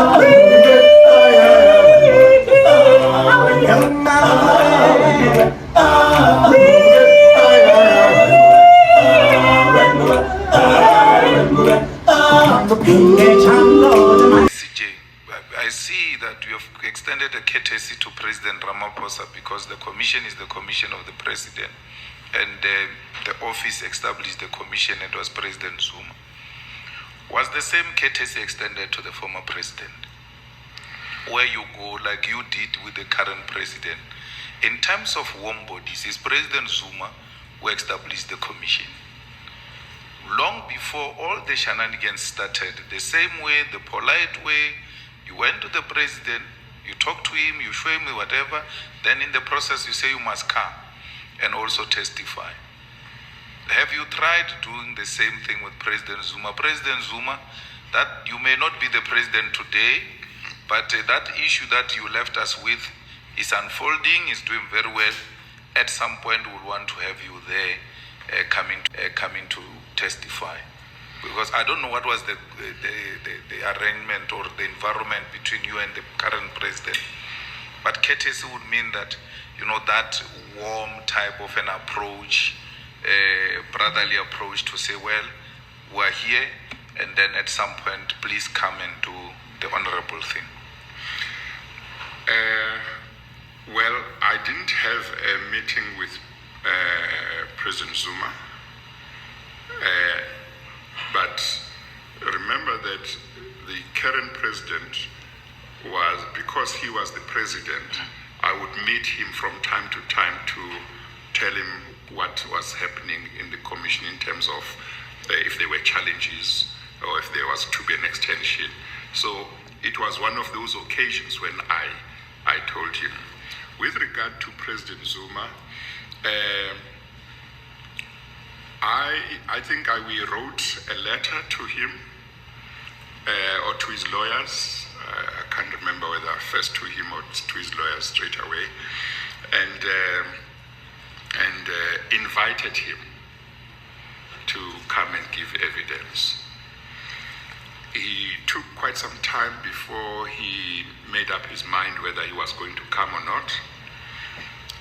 I see that you have extended a courtesy to President Ramaphosa because the commission is the commission of the president, and the office established the commission, and it was President Zuma. Was the same courtesy extended to the former president, where you go like you did with the current president? In terms of warm bodies, it's President Zuma who established the commission. Long before all the shenanigans started, the same way, the polite way, you went to the president, you talk to him, you show him whatever, then in the process you say you must come and also testify. Have you tried doing the same thing with President Zuma? President Zuma, that you may not be the president today, but that issue that you left us with is unfolding, is doing very well. At some point we'll want to have you there coming to testify. Because I don't know what was the arrangement or the environment between you and the current president. But courtesy would mean that, that warm type of an approach, brotherly approach to say, well, we're here, and then at some point, please come and do the honorable thing. Well, I didn't have a meeting with President Zuma. But remember that the current president was, because he was the president, I would meet him from time to time to tell him what was happening in the commission in terms of if there were challenges or if there was to be an extension. So it was one of those occasions when I told him. With regard to President Zuma, I think we wrote a letter to him or to his lawyers. I can't remember whether first to him or to his lawyers straight away, and invited him to come and give evidence. He took quite some time before he made up his mind whether he was going to come or not.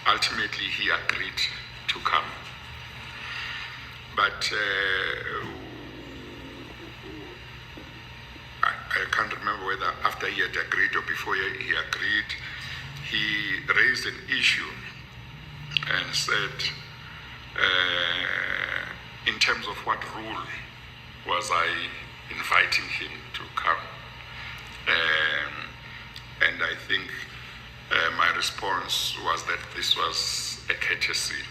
Ultimately, he agreed to come. But I can't remember whether after he had agreed or before he agreed, he raised an issue and said, in terms of what rule was I inviting him to come? And I think my response was that this was a courtesy.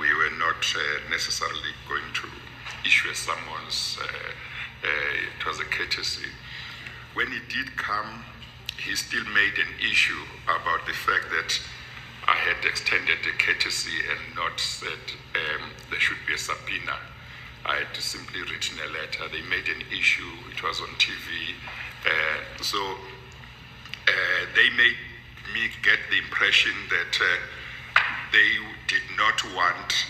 We were not necessarily going to issue a summons. It was a courtesy. When he did come, he still made an issue about the fact that I had extended the courtesy and not said there should be a subpoena. I had simply written a letter. They made an issue. It was on TV. So they made me get the impression that they did not want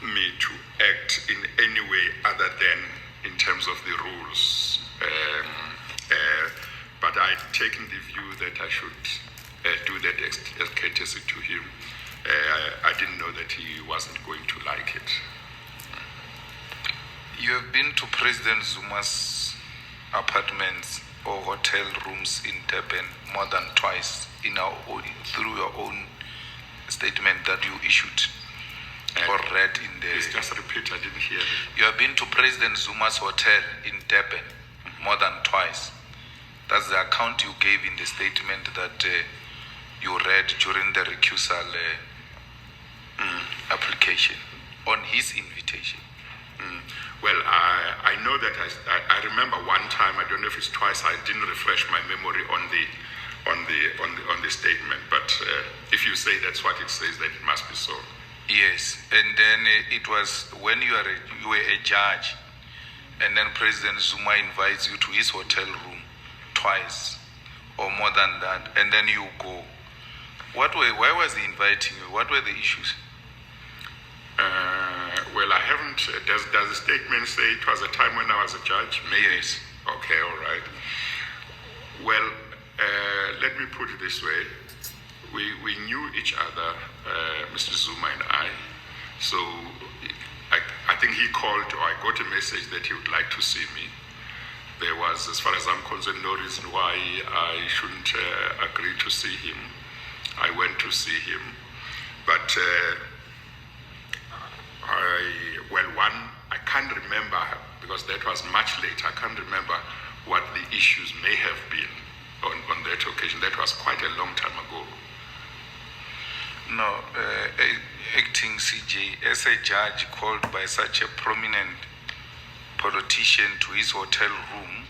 me to act in any way other than in terms of the rules. But I'd taken the view that I should do that as courtesy to him. I didn't know that he wasn't going to like it. You have been to President Zuma's apartments or hotel rooms in Durban more than twice through your own statement that you issued or read in the... Please just repeat, I didn't hear it. You have been to President Zuma's hotel in Durban more than twice. That's the account you gave in the statement that you read during the recusal application on his invitation. Well, I know that I remember one time, I don't know if it's twice, I didn't refresh my memory on the statement, but if you say that's what it says, then it must be so. Yes, and then it was when you were a judge, and then President Zuma invites you to his hotel room twice or more than that, and then you go. Why was he inviting you? What were the issues? Well, I haven't. Does the statement say it was a time when I was a judge? Maybe. Yes. Okay, all right. put it this way. We knew each other, Mr. Zuma and I. So I think he called, or I got a message that he would like to see me. There was, as far as I'm concerned, no reason why I shouldn't agree to see him. I went to see him. But I can't remember, because that was much later. I can't remember what the issues may have been on that occasion. That was quite a long time ago. No, acting CJ, as a judge called by such a prominent politician to his hotel room,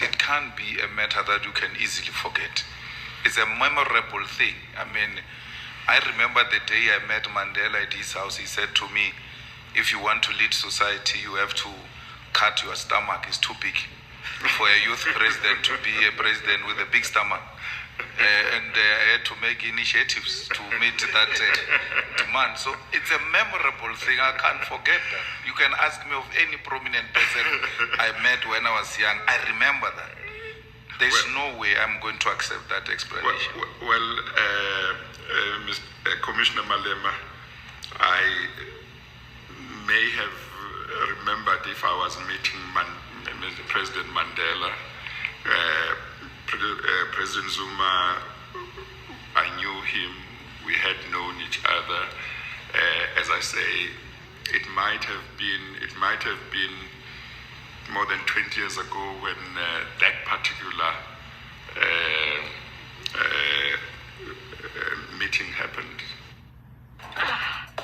it can't be a matter that you can easily forget. It's a memorable thing. I mean, I remember the day I met Mandela at his house. He said to me, if you want to lead society, you have to cut your stomach. It's too big for a youth president to be a president with a big stomach. And I had to make initiatives to meet that demand. So it's a memorable thing. I can't forget that. You can ask me of any prominent person I met when I was young. I remember that. There's no way I'm going to accept that explanation. Commissioner Malema, I may have remembered if I was meeting President Mandela. President Zuma, I knew him, we had known each other. As I say, it might have been more than 20 years ago when that particular meeting happened.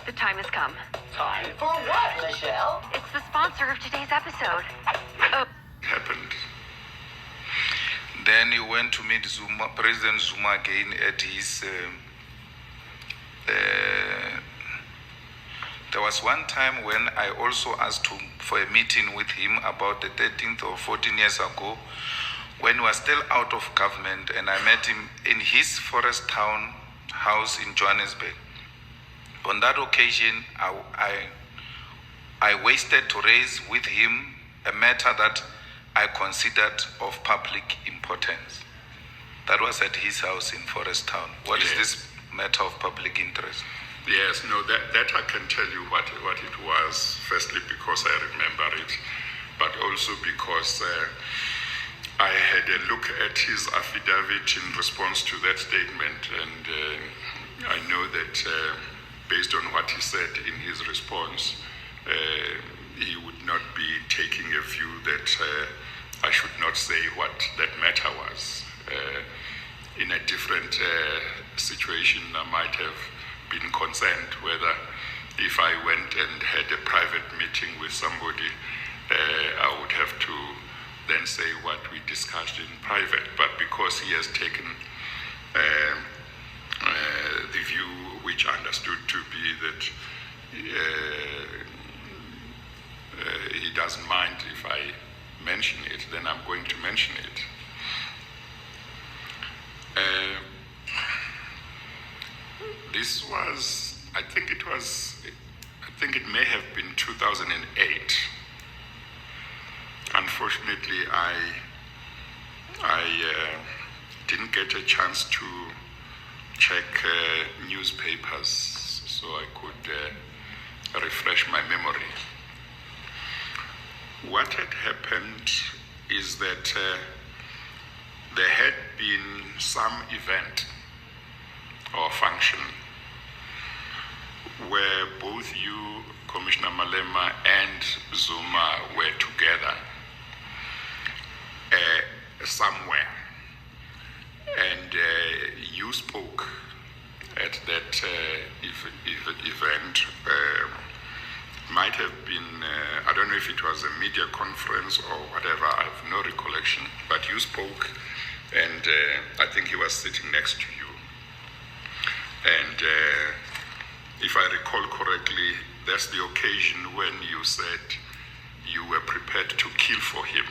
The time has come. Time for what, Michelle? It's the sponsor of today's episode. Happened. Then he went to meet Zuma, President Zuma again at his... there was one time when I also asked him for a meeting with him about the 13th or 14 years ago, when he was still out of government, and I met him in his forest town house in Johannesburg. On that occasion, I wasted to raise with him a matter that I considered of public importance. That was at his house in Forest Town. What is this matter of public interest? Yes, no, that I can tell you what it was. Firstly, because I remember it, but also because I had a look at his affidavit in response to that statement, and I know that based on what he said in his response, he would not be taking a view that I should not say what that matter was. In a different situation, I might have been concerned whether if I went and had a private meeting with somebody, I would have to then say what we discussed in private. But because he has taken the view which I understood to be that he doesn't mind if I mention it, then I'm going to mention it. This was, I think it may have been 2008. Unfortunately, I didn't get a chance to check newspapers so I could refresh my memory. What had happened is that there had been some event or function where both you, Commissioner Malema, and Zuma were together somewhere, and you spoke at that event. Might have been, I don't know if it was a media conference or whatever, I have no recollection, but you spoke, and I think he was sitting next to you. And if I recall correctly, that's the occasion when you said you were prepared to kill for him.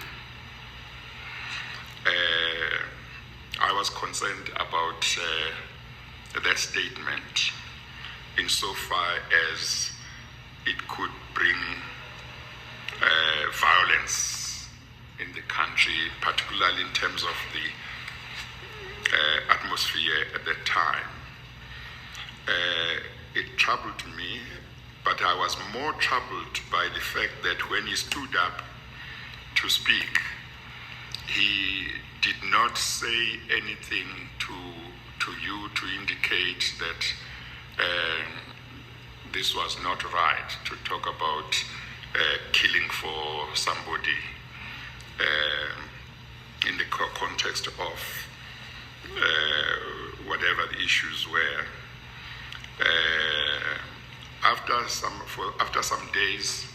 I was concerned about that statement insofar as it could bring violence in the country. country, particularly in terms of the atmosphere at that time. It troubled me, but I was more troubled by the fact that when he stood up to speak, he did not say anything to you to indicate that this was not right, to talk about killing for somebody in the context of whatever the issues were. After some days,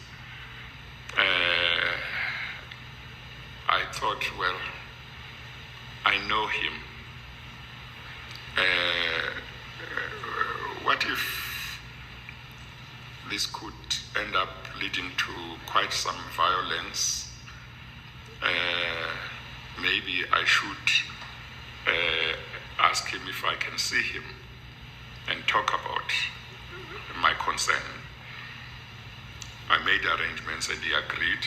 I thought, well, I know him. What if this could end up leading to quite some violence? Maybe I should ask him if I can see him and talk about my concern. I made arrangements and he agreed.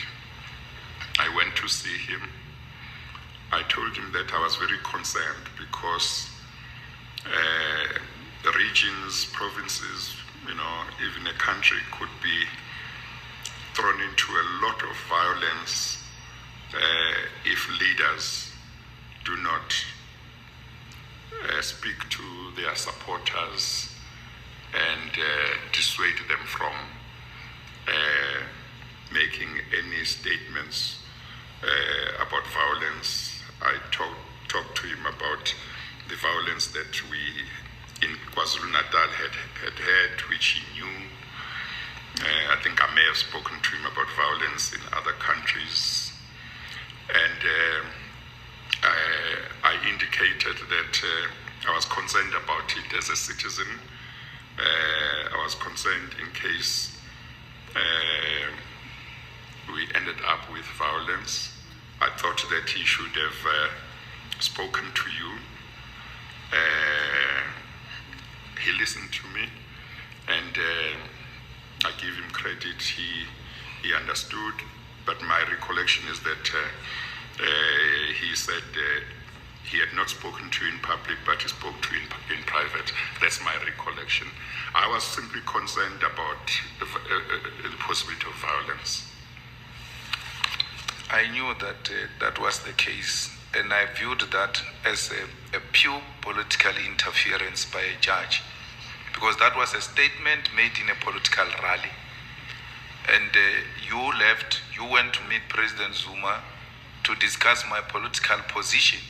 I went to see him. I told him that I was very concerned because regions, provinces, even a country could be thrown into a lot of violence if leaders do not speak to their supporters and dissuade them from making any statements about violence. I talked to him about the violence that we in KwaZulu-Natal had, which he knew. I think I may have spoken to him about violence in other countries. And I indicated that I was concerned about it as a citizen. I was concerned in case we ended up with violence. I thought that he should have spoken to you. He listened to me, and I give him credit. He understood, but my recollection is that he said he had not spoken to you in public, but he spoke to you in private. That's my recollection. I was simply concerned about the possibility of violence. I knew that that was the case, and I viewed that as a pure political interference by a judge, because that was a statement made in a political rally. And you went to meet President Zuma to discuss my political position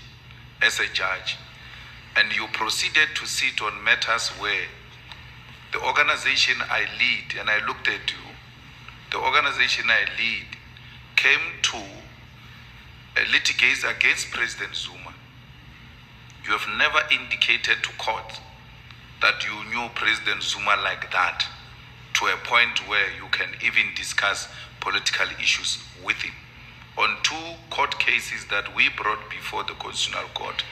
as a judge, and you proceeded to sit on matters where the organization I lead, and I looked at you, the organization I lead came to litigate against President Zuma. You have never indicated to court that you knew President Zuma like that, to a point where you can even discuss political issues with him. On 2 court cases that we brought before the Constitutional Court,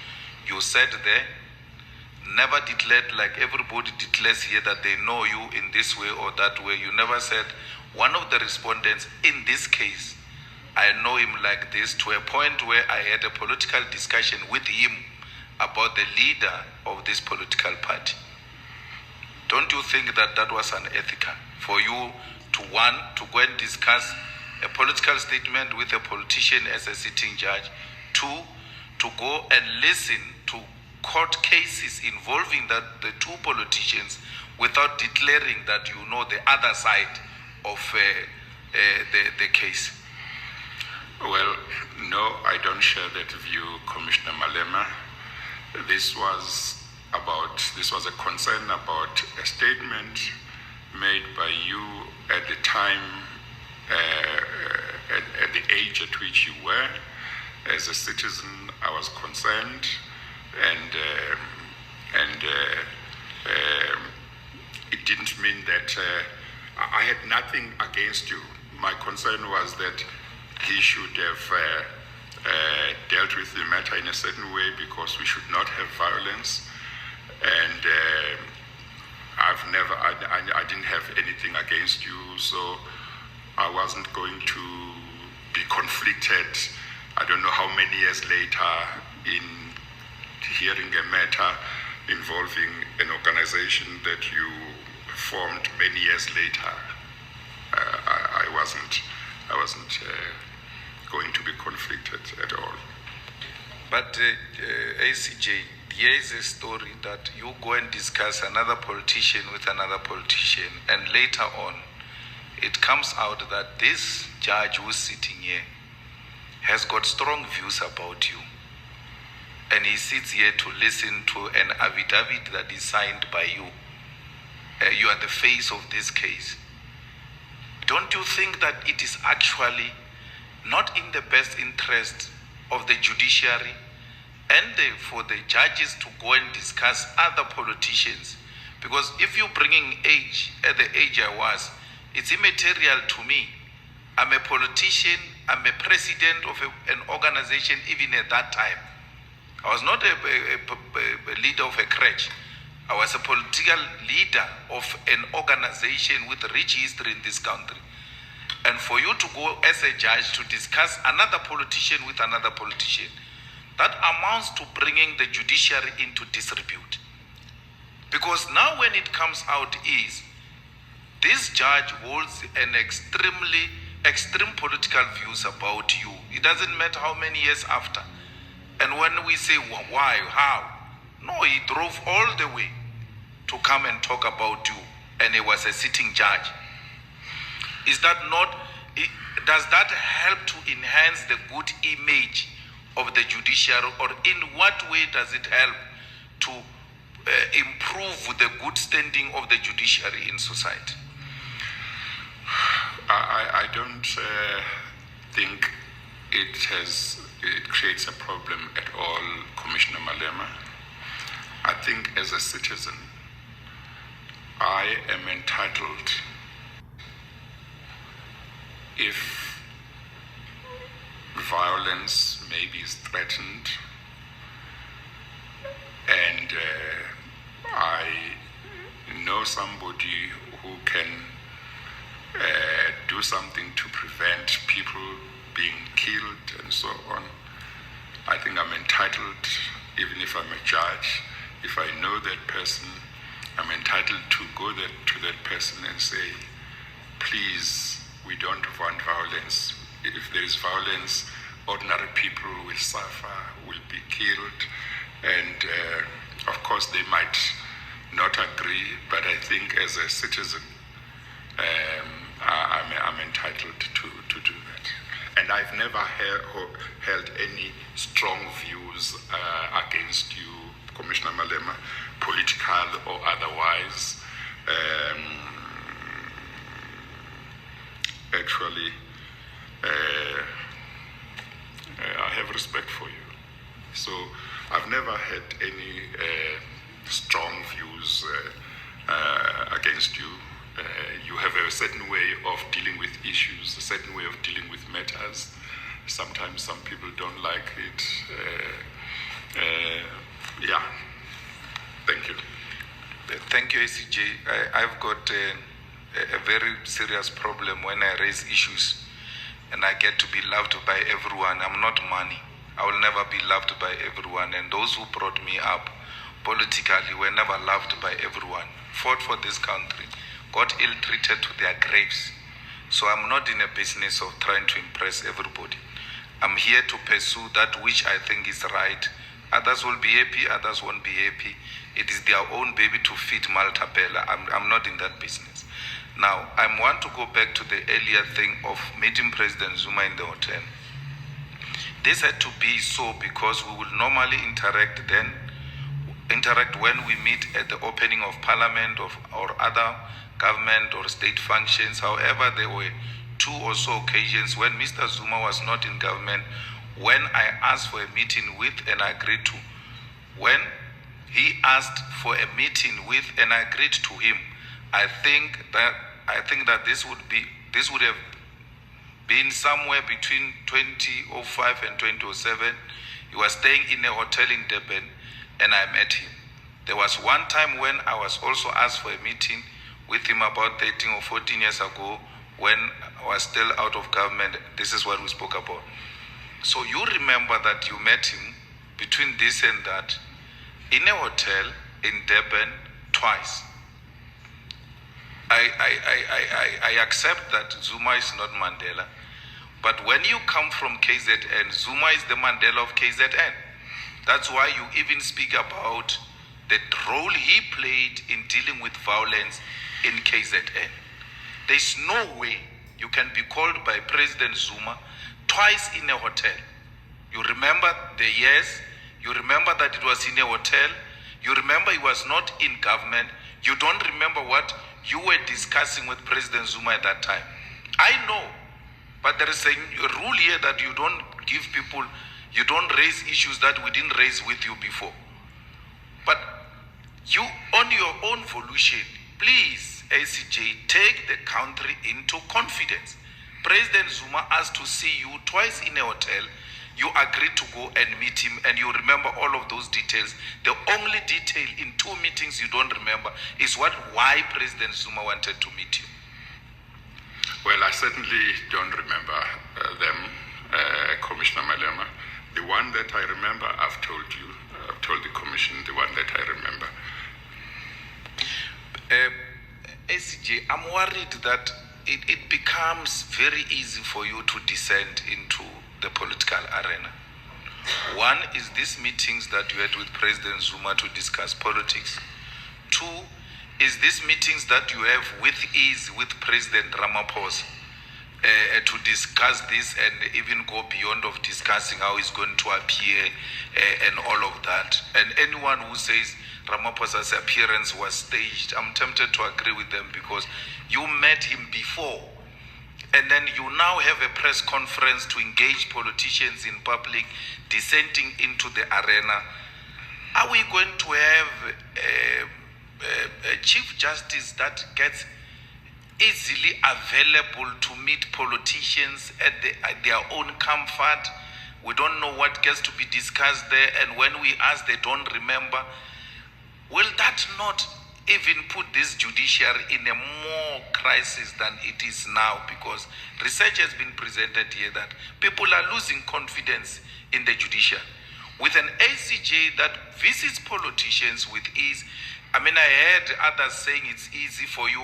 you said there, never declared like everybody declares here that they know you in this way or that way. You never said, one of the respondents in this case, I know him like this, to a point where I had a political discussion with him about the leader of this political party. Don't you think that that was unethical for you to go and discuss a political statement with a politician as a sitting judge, 2, to go and listen to court cases involving the 2 politicians without declaring that you know the other side of the case? Well, no, I don't share that view, Commissioner Malema. This was a concern about a statement made by you at the time, at the age at which you were. As a citizen, I was concerned, and it didn't mean that I had nothing against you. My concern was that he should have dealt with the matter in a certain way, because we should not have violence. And I didn't have anything against you, so I wasn't going to be conflicted. I don't know how many years later in hearing a matter involving an organization that you formed many years later, I wasn't going to be conflicted at all. But ACJ, here is a story that you go and discuss another politician with another politician, and later on, it comes out that this judge who's sitting here has got strong views about you. And he sits here to listen to an affidavit that is signed by you. You are the face of this case. Don't you think that it is actually not in the best interest of the judiciary and for the judges to go and discuss other politicians? Because if you're bringing age, at the age I was, it's immaterial to me. I'm a politician, I'm a president of an organization even at that time. I was not a leader of a crèche. I was a political leader of an organization with a rich history in this country. And for you to go as a judge to discuss another politician with another politician, that amounts to bringing the judiciary into disrepute. Because now when it comes out is, this judge holds an extreme political views about you. It doesn't matter how many years after. And when we say, why, how? No, he drove all the way to come and talk about you. And he was a sitting judge. Is that not, does that help to enhance the good image of the judiciary? Or in what way does it help to improve the good standing of the judiciary in society? I don't think it creates a problem at all, Commissioner Malema. I think as a citizen, I am entitled, if violence maybe is threatened and I know somebody who can do something to prevent people being killed and so on, I think I'm entitled, even if I'm a judge, if I know that person, I'm entitled to go to that person and say, please, we don't want violence. If there is violence, ordinary people will suffer, will be killed, and of course they might not agree, but I think as a citizen, I'm entitled to do that. And I've never held any strong views against you, Commissioner Malema, political or otherwise. Actually, I have respect for you. So I've never had any strong views against you. You have a certain way of dealing with issues, a certain way of dealing with matters. Sometimes some people don't like it. Yeah. Thank you. Thank you, ACJ. I've got a very serious problem when I raise issues and I get to be loved by everyone. I'm not money. I will never be loved by everyone. And those who brought me up politically were never loved by everyone. Fought for this country, got ill-treated to their graves. So I'm not in a business of trying to impress everybody. I'm here to pursue that which I think is right. Others will be happy, others won't be happy. It is their own baby to feed Malta Bella. I'm not in that business. Now, I want to go back to the earlier thing of meeting President Zuma in the hotel. This had to be so because we will normally interact when we meet at the opening of parliament or other government or state functions. However, there were 2 or so occasions when Mr. Zuma was not in government, when I asked for a meeting with and I agreed to. When he asked for a meeting with and I agreed to him, I think that this would have been somewhere between 2005 and 2007. He was staying in a hotel in Durban and I met him. There was one time when I was also asked for a meeting with him about 13 or 14 years ago when I was still out of government. This is what we spoke about. So you remember that you met him between this and that in a hotel in Durban twice. I accept that Zuma is not Mandela, but when you come from KZN, Zuma is the Mandela of KZN. That's why you even speak about the role he played in dealing with violence in KZN. There's no way you can be called by President Zuma twice in a hotel. You remember the years, you remember that it was in a hotel, you remember he was not in government, you don't remember what you were discussing with President Zuma at that time. I know, but there is a rule here that you don't give people, you don't raise issues that we didn't raise with you before. But you, on your own volition, please, ACJ, take the country into confidence. President Zuma asked to see you twice in a hotel. You agreed to go and meet him, and you remember all of those details. The only detail in 2 meetings you don't remember is why President Zuma wanted to meet you. Well, I certainly don't remember them, Commissioner Malema. The one that I remember, I've told you, I've told the Commission the one that I remember. ACJ, I'm worried that it becomes very easy for you to descend into the political arena. One is these meetings that you had with President Zuma to discuss politics. 2 is these meetings that you have with ease with President Ramaphosa to discuss this and even go beyond of discussing how he's going to appear and all of that. And anyone who says Ramaphosa's appearance was staged, I'm tempted to agree with them, because you met him before. And then you now have a press conference to engage politicians in public, descending into the arena. Are we going to have a Chief Justice that gets easily available to meet politicians at their own comfort? We don't know what gets to be discussed there, and when we ask, they don't remember. Will that not even put this judiciary in a more crisis than it is now? Because research has been presented here that people are losing confidence in the judiciary. With an ACJ that visits politicians with ease, I mean, I heard others saying it's easy for you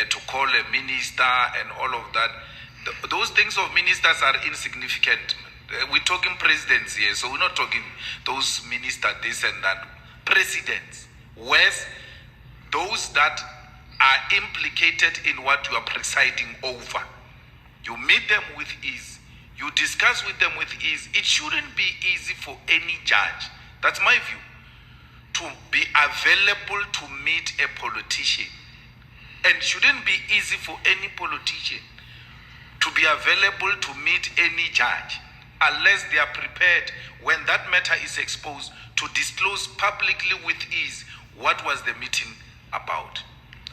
to call a minister and all of that. Those things of ministers are insignificant. We're talking presidents here, so we're not talking those ministers, this and that. Presidents, whereas those that are implicated in what you are presiding over, you meet them with ease, you discuss with them with ease. It shouldn't be easy for any judge, that's my view, to be available to meet a politician. And shouldn't be easy for any politician to be available to meet any judge, unless they are prepared, when that matter is exposed, to disclose publicly with ease what was the meeting about.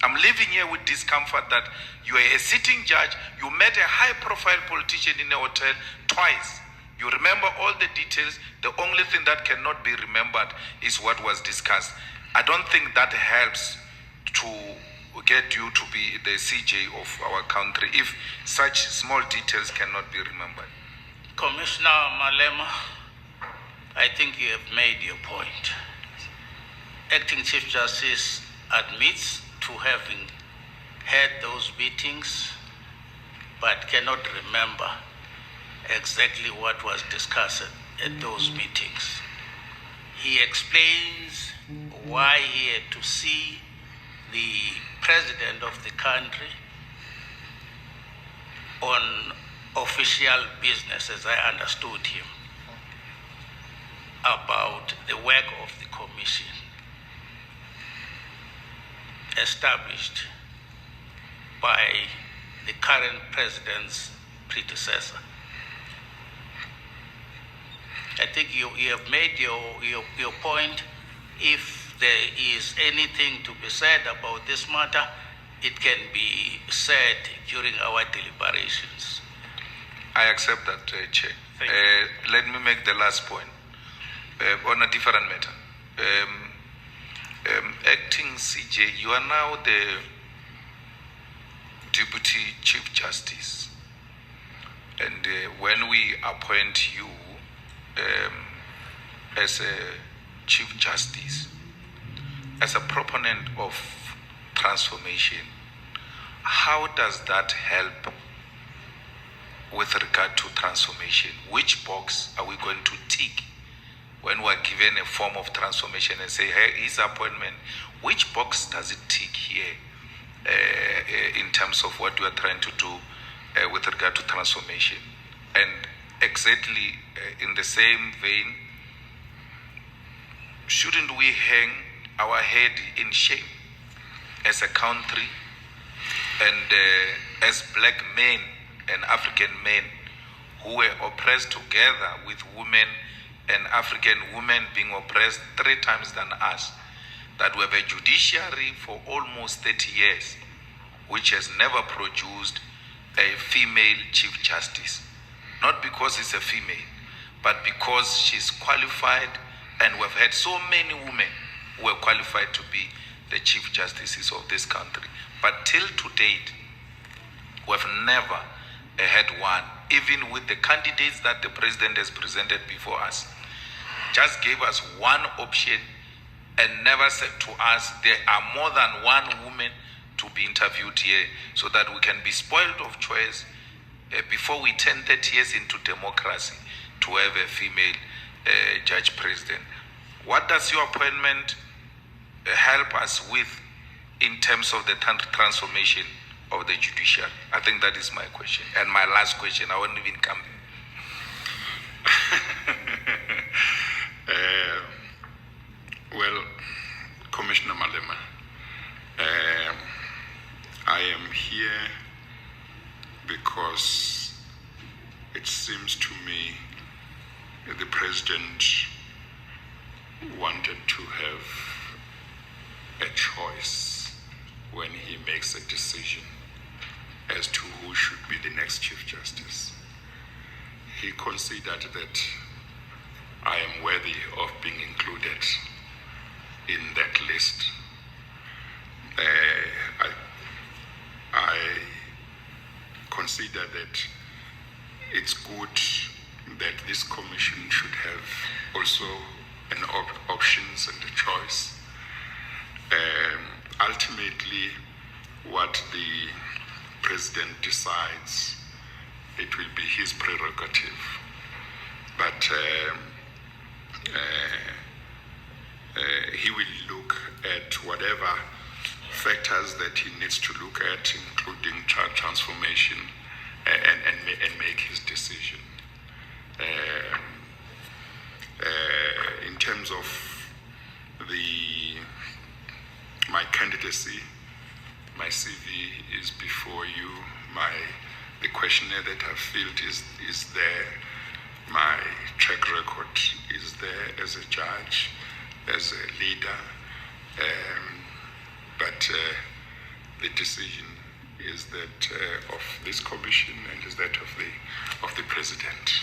I'm living here with discomfort that you are a sitting judge, you met a high-profile politician in a hotel twice. You remember all the details. The only thing that cannot be remembered is what was discussed. I don't think that helps to get you to be the CJ of our country if such small details cannot be remembered. Commissioner Malema, I think you have made your point. Acting Chief Justice admits to having had those meetings, but cannot remember exactly what was discussed at those meetings. He explains why he had to see the president of the country on official business, as I understood him, about the work of the commission established by the current president's predecessor. I think you have made your point. If there is anything to be said about this matter, it can be said during our deliberations. I accept that, Chair. Let me make the last point on a different matter. Acting CJ, you are now the Deputy Chief Justice. And when we appoint you as a Chief Justice, as a proponent of transformation, how does that help with regard to transformation? Which box are we going to tick when we're given a form of transformation and say, hey, his appointment, which box does it tick here in terms of what we are trying to do with regard to transformation? And exactly in the same vein, shouldn't we hang our head in shame as a country and as black men and African men who were oppressed together with women and African women being oppressed 3 times than us, that we have a judiciary for almost 30 years which has never produced a female Chief Justice? Not because it's a female, but because she's qualified, and we've had so many women who are qualified to be the Chief Justices of this country. But till to date, we've never had one, even with the candidates that the president has presented before us. Just gave us one option and never said to us there are more than one woman to be interviewed here, so that we can be spoiled of choice before we turn 30 years into democracy to have a female judge president. What does your appointment help us with in terms of the transformation of the judiciary? I think that is my question. And my last question, I won't even come. Well, Commissioner Malema, I am here because it seems to me the president wanted to have a choice when he makes a decision as to who should be the next Chief Justice. He considered that I am worthy of being included in that list. I consider that it's good that this commission should have also an options and a choice. Ultimately, what the president decides, it will be his prerogative. But he will look at whatever factors that he needs to look at, including transformation, and make his decision. In terms of my candidacy, my CV is before you. The questionnaire that I've filled is there. My track record is there as a judge, as a leader. But the decision is that of this commission and is that of the president.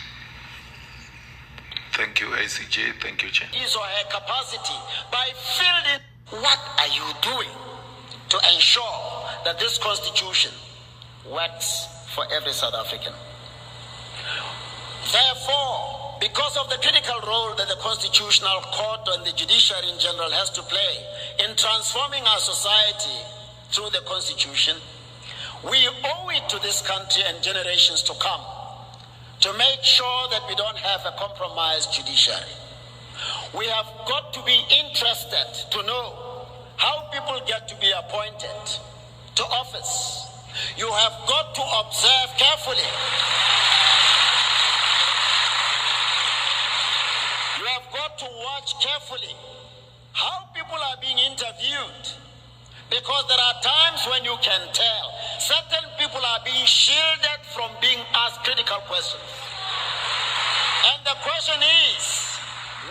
Thank you, ICJ. Thank you, Chair. His or her capacity by fielding. What are you doing to ensure that this constitution works for every South African? Therefore, because of the critical role that the Constitutional Court and the judiciary in general has to play in transforming our society through the Constitution, we owe it to this country and generations to come to make sure that we don't have a compromised judiciary. We have got to be interested to know how people get to be appointed to office. You have got to observe carefully. You have got to watch carefully how people are being interviewed, because there are times when you can tell certain people are being shielded from being asked critical questions. And the question is,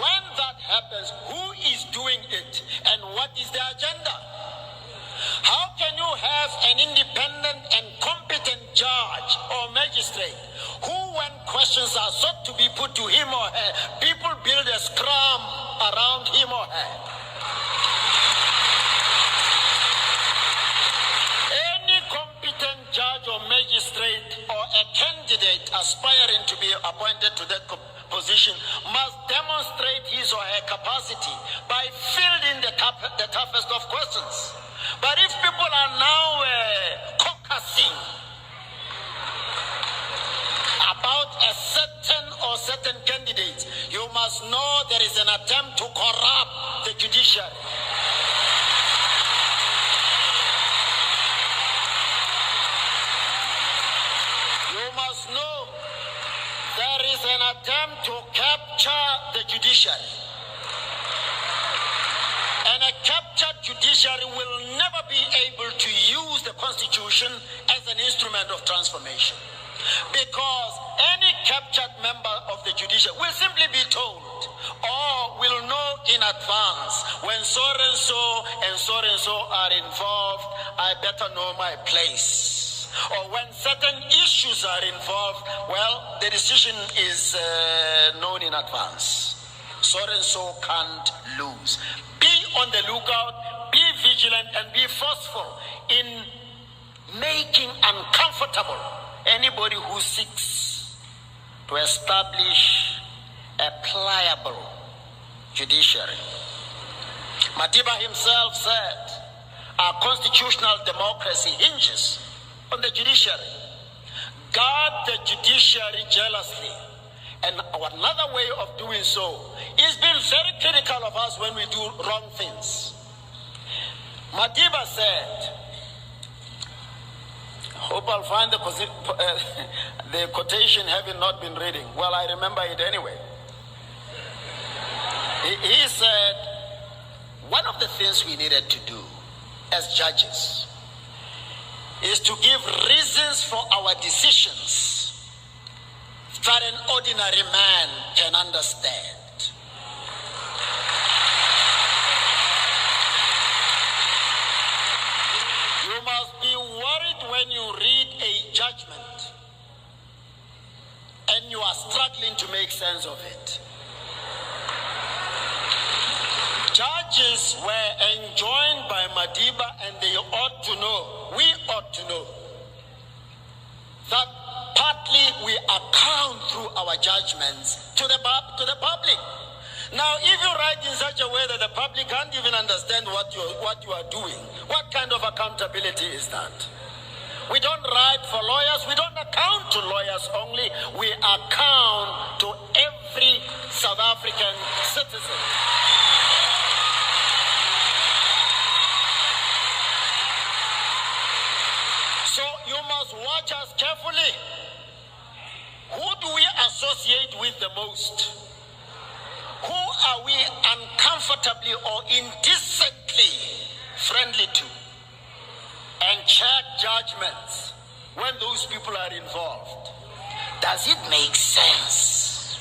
when that happens, who is doing it and what is the agenda? How can you have an independent and competent judge or magistrate who, when questions are sought to be put to him or her, people build a scrum around him or her? Any competent judge or magistrate or a candidate candidate aspiring to be appointed to that position must demonstrate his or her capacity by fielding the toughest of questions. But if people are now caucusing about a certain candidate, you must know there is an attempt to corrupt the judiciary. You must know there is an attempt to capture the judiciary. And a captured judiciary will never be able to use the Constitution as an instrument of transformation. Because any captured member of the judiciary will simply be told or will know in advance when so and so are involved, I better know my place. Or when certain issues are involved, well, the decision is known in advance. So and so can't lose. Be on the lookout, be vigilant, and be forceful in making uncomfortable anybody who seeks to establish a pliable judiciary. Madiba himself said, our constitutional democracy hinges on the judiciary. Guard the judiciary jealously. And another way of doing so is being very critical of us when we do wrong things. Madiba said, hope I'll find the quotation having not been reading. Well, I remember it anyway. He said, one of the things we needed to do as judges is to give reasons for our decisions that an ordinary man can understand. You must be worried when you read a judgment and you are struggling to make sense of it. Judges were enjoined by Madiba, and they ought to know, we ought to know, that partly we account through our judgments to the public. Now, if you write in such a way that the public can't even understand what you are doing, what kind of accountability is that? We don't write for lawyers, we don't account to lawyers only, we account to every South African citizen. So you must watch us carefully. Who do we associate with the most? Who are we uncomfortably or indecently friendly to? And check judgments when those people are involved. Does it make sense?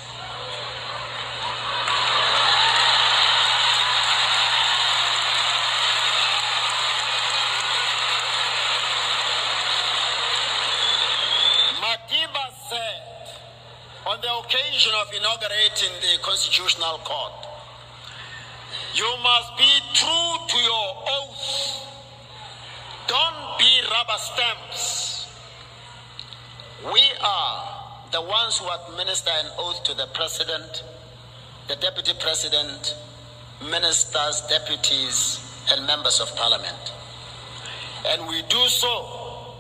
Madiba said on the occasion of inaugurating the Constitutional Court, you must be true to your oath. Don't be rubber stamps. We are the ones who administer an oath to the President, the Deputy President, ministers, deputies, and members of Parliament. And we do so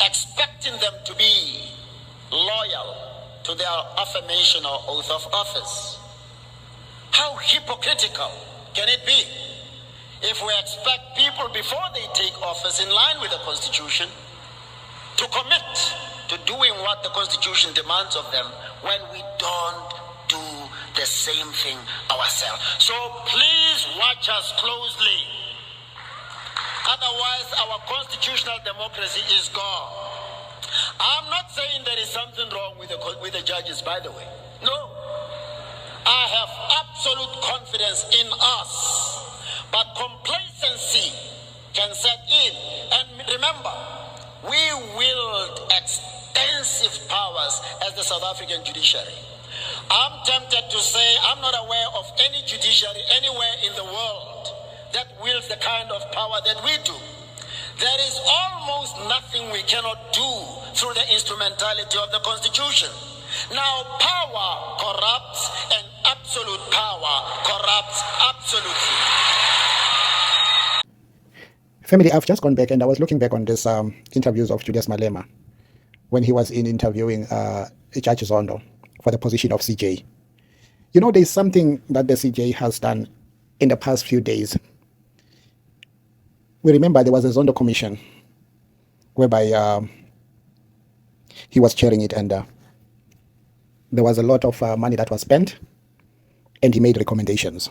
expecting them to be loyal to their affirmation or oath of office. How hypocritical can it be if we expect people before they take office in line with the Constitution to commit to doing what the Constitution demands of them when we don't do the same thing ourselves? So please watch us closely. Otherwise, our constitutional democracy is gone. I'm not saying there is something wrong with the judges, by the way. No. I have absolute confidence in us. But complacency can set in. And remember, we wield extensive powers as the South African judiciary. I'm tempted to say I'm not aware of any judiciary anywhere in the world that wields the kind of power that we do. There is almost nothing we cannot do through the instrumentality of the Constitution. Now, power corrupts, and absolute power corrupts absolutely. Family, I've just gone back and I was looking back on this interviews of Julius Malema when he was interviewing Judge Zondo for the position of CJ. You know, there's something that the CJ has done in the past few days. We remember there was a Zondo commission whereby he was chairing it, and there was a lot of money that was spent, and he made recommendations.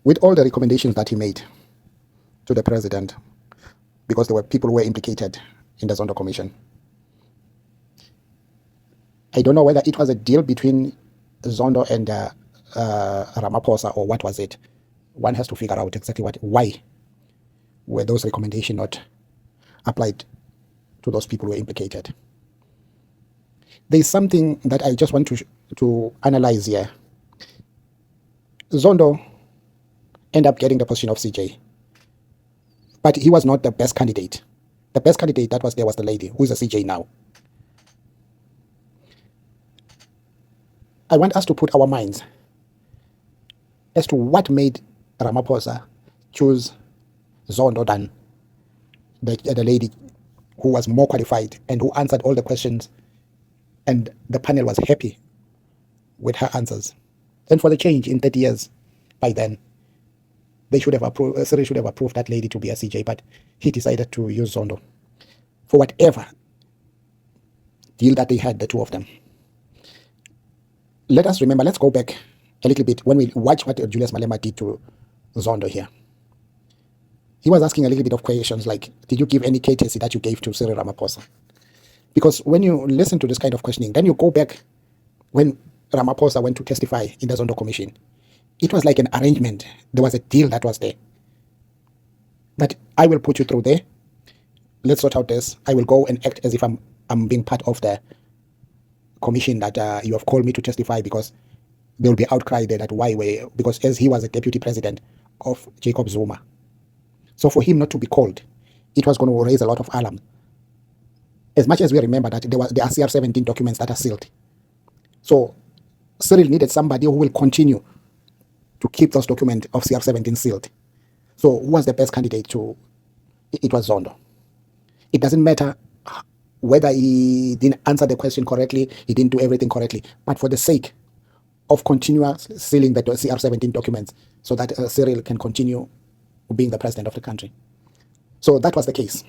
With all the recommendations that he made to the president, because there were people who were implicated in the Zondo commission, I don't know whether it was a deal between Zondo and Ramaphosa, or what was it. One has to figure out exactly why were those recommendations not applied to those people who were implicated. There's something that I just want to analyze here. Zondo ended up getting the position of CJ, but he was not the best candidate. The best candidate that was there was the lady who is a CJ now. I want us to put our minds as to what made Ramaphosa choose Zondo than the lady who was more qualified and who answered all the questions, and the panel was happy with her answers. And for the change in 30 years, by then, they should have approved, Cyril should have approved that lady to be a CJ, but he decided to use Zondo for whatever deal that they had, the two of them. Let us remember, let's go back a little bit when we watch what Julius Malema did to Zondo here. He was asking a little bit of questions like, did you give any courtesy that you gave to Cyril Ramaphosa? Because when you listen to this kind of questioning, then you go back when Ramaphosa went to testify in the Zondo Commission. It was like an arrangement. There was a deal that was there. That I will put you through there. Let's sort out this. I will go and act as if I'm being part of the commission that you have called me to testify, because there will be outcry there that because as he was a deputy president of Jacob Zuma. So for him not to be called, it was going to raise a lot of alarm. As much as we remember that there are CR17 documents that are sealed. So Cyril needed somebody who will continue to keep those documents of CR17 sealed. So who was the best candidate to? It was Zondo. It doesn't matter whether he didn't answer the question correctly, he didn't do everything correctly, but for the sake of continuous sealing the CR17 documents so that Cyril can continue being the president of the country. So that was the case,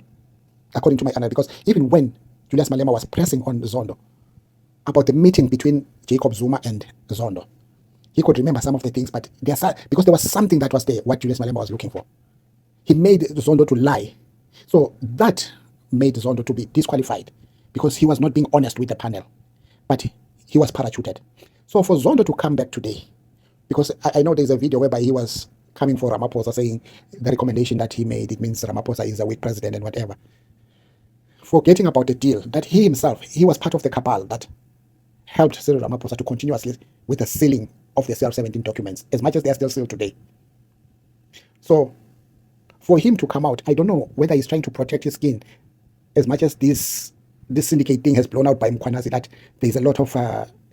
according to my analysis, because even when Julius Malema was pressing on Zondo about the meeting between Jacob Zuma and Zondo, he could remember some of the things, but because there was something that was there, what Julius Malema was looking for. He made Zondo to lie. So that made Zondo to be disqualified because he was not being honest with the panel, but he was parachuted. So for Zondo to come back today, because I know there's a video whereby he was coming for Ramaphosa saying the recommendation that he made, it means Ramaphosa is a weak president and whatever. Forgetting about the deal that he himself, he was part of the cabal that helped Cyril Ramaphosa to continuously with the sealing of the CR17 documents, as much as they are still sealed today. So for him to come out, I don't know whether he's trying to protect his skin, as much as this syndicate thing has blown out by Mkwanazi, that there's a lot of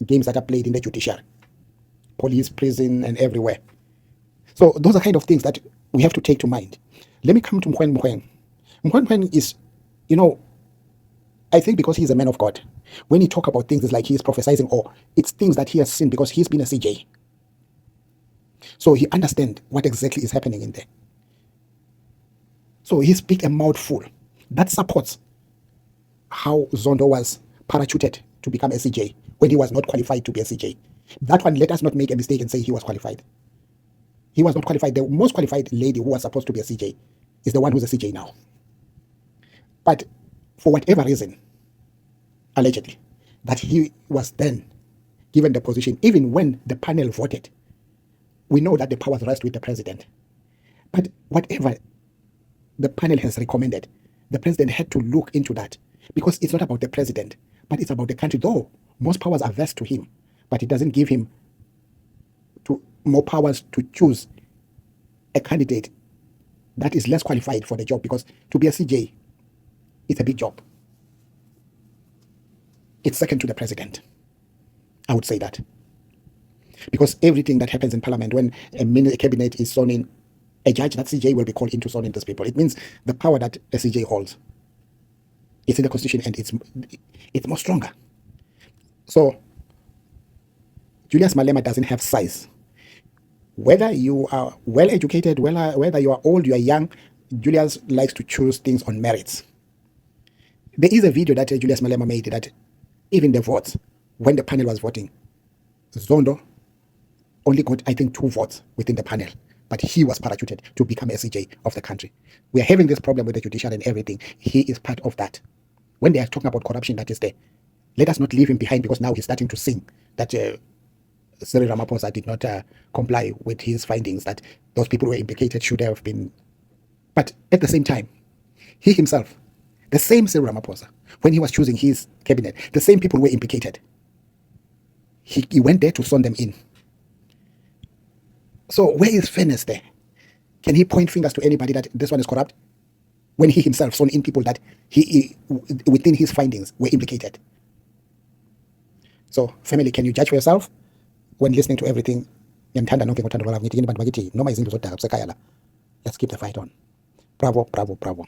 games that are played in the judiciary, police, prison, and everywhere. So those are kind of things that we have to take to mind. Let me come to Mogoeng. Mogoeng is, I think because he's a man of God, when he talk about things, it's like he's prophesying, or it's things that he has seen because he's been a CJ. So he understands what exactly is happening in there. So he speaks a mouthful that supports how Zondo was parachuted to become a CJ when he was not qualified to be a CJ. That one, let us not make a mistake and say he was qualified. He was not qualified. The most qualified lady who was supposed to be a CJ is the one who's a CJ now. But for whatever reason, allegedly, that he was then given the position, even when the panel voted, we know that the powers rest with the president. But whatever the panel has recommended, the president had to look into that, because it's not about the president, but it's about the country. Though most powers are vested to him, but it doesn't give him more powers to choose a candidate that is less qualified for the job, because to be a CJ, it's a big job. It's second to the president. I would say that. Because everything that happens in Parliament, when a cabinet is sworn in, a judge, that CJ will be called in to sworn in these people. It means the power that a CJ holds, it's in the Constitution, and it's more stronger. So Julius Malema doesn't have size. Whether you are well educated, whether you are old, you are young, Julius likes to choose things on merits. There is a video that Julius Malema made that even the votes, when the panel was voting, Zondo only got, I think, 2 votes within the panel, but he was parachuted to become a CJ of the country. We are having this problem with the judicial and everything. He is part of that. When they are talking about corruption that is there, let us not leave him behind, because now he's starting to sing that Cyril Ramaphosa did not comply with his findings, that those people were implicated should have been. But at the same time, he himself, the same Cyril Ramaphosa, when he was choosing his cabinet, the same people were implicated. He went there to sworn them in. So where is fairness there? Can he point fingers to anybody that this one is corrupt, when he himself sworn in people that he within his findings were implicated? So family, can you judge for yourself when listening to everything? Let's keep the fight on. Bravo, bravo, bravo.